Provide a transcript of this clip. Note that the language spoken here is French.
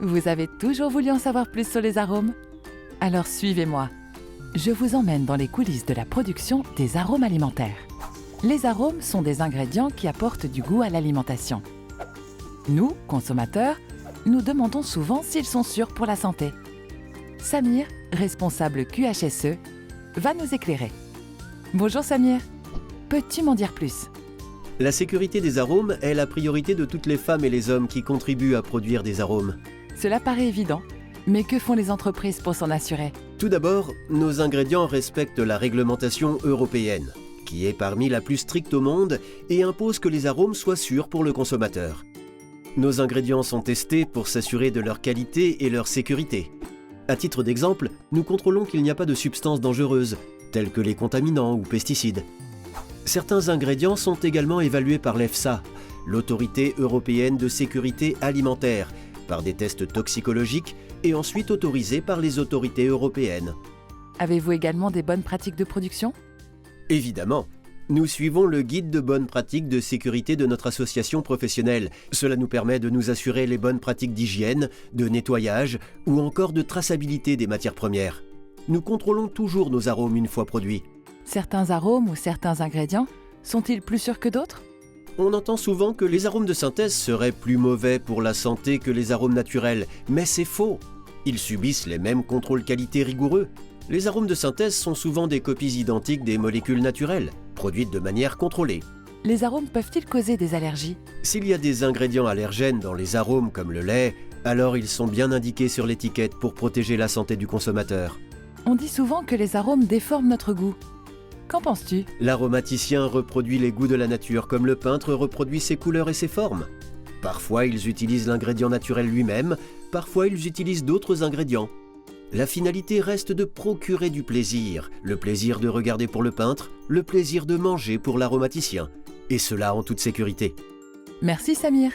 Vous avez toujours voulu en savoir plus sur les arômes? Alors suivez-moi. Je vous emmène dans les coulisses de la production des arômes alimentaires. Les arômes sont des ingrédients qui apportent du goût à l'alimentation. Nous, consommateurs, nous demandons souvent s'ils sont sûrs pour la santé. Samir, responsable QHSE, va nous éclairer. Bonjour Samir, peux-tu m'en dire plus? La sécurité des arômes est la priorité de toutes les femmes et les hommes qui contribuent à produire des arômes. Cela paraît évident, mais que font les entreprises pour s'en assurer? Tout d'abord, nos ingrédients respectent la réglementation européenne, qui est parmi la plus stricte au monde et impose que les arômes soient sûrs pour le consommateur. Nos ingrédients sont testés pour s'assurer de leur qualité et leur sécurité. À titre d'exemple, nous contrôlons qu'il n'y a pas de substances dangereuses, telles que les contaminants ou pesticides. Certains ingrédients sont également évalués par l'EFSA, l'Autorité européenne de sécurité alimentaire, par des tests toxicologiques et ensuite autorisés par les autorités européennes. Avez-vous également des bonnes pratiques de production? Évidemment, nous suivons le guide de bonnes pratiques de sécurité de notre association professionnelle. Cela nous permet de nous assurer les bonnes pratiques d'hygiène, de nettoyage ou encore de traçabilité des matières premières. Nous contrôlons toujours nos arômes une fois produits. Certains arômes ou certains ingrédients sont-ils plus sûrs que d'autres? On entend souvent que les arômes de synthèse seraient plus mauvais pour la santé que les arômes naturels, mais c'est faux. Ils subissent les mêmes contrôles qualité rigoureux. Les arômes de synthèse sont souvent des copies identiques des molécules naturelles, produites de manière contrôlée. Les arômes peuvent-ils causer des allergies? S'il y a des ingrédients allergènes dans les arômes comme le lait, alors ils sont bien indiqués sur l'étiquette pour protéger la santé du consommateur. On dit souvent que les arômes déforment notre goût. Qu'en penses-tu? L'aromaticien reproduit les goûts de la nature comme le peintre reproduit ses couleurs et ses formes. Parfois, ils utilisent l'ingrédient naturel lui-même, parfois ils utilisent d'autres ingrédients. La finalité reste de procurer du plaisir, le plaisir de regarder pour le peintre, le plaisir de manger pour l'aromaticien, et cela en toute sécurité. Merci Samir.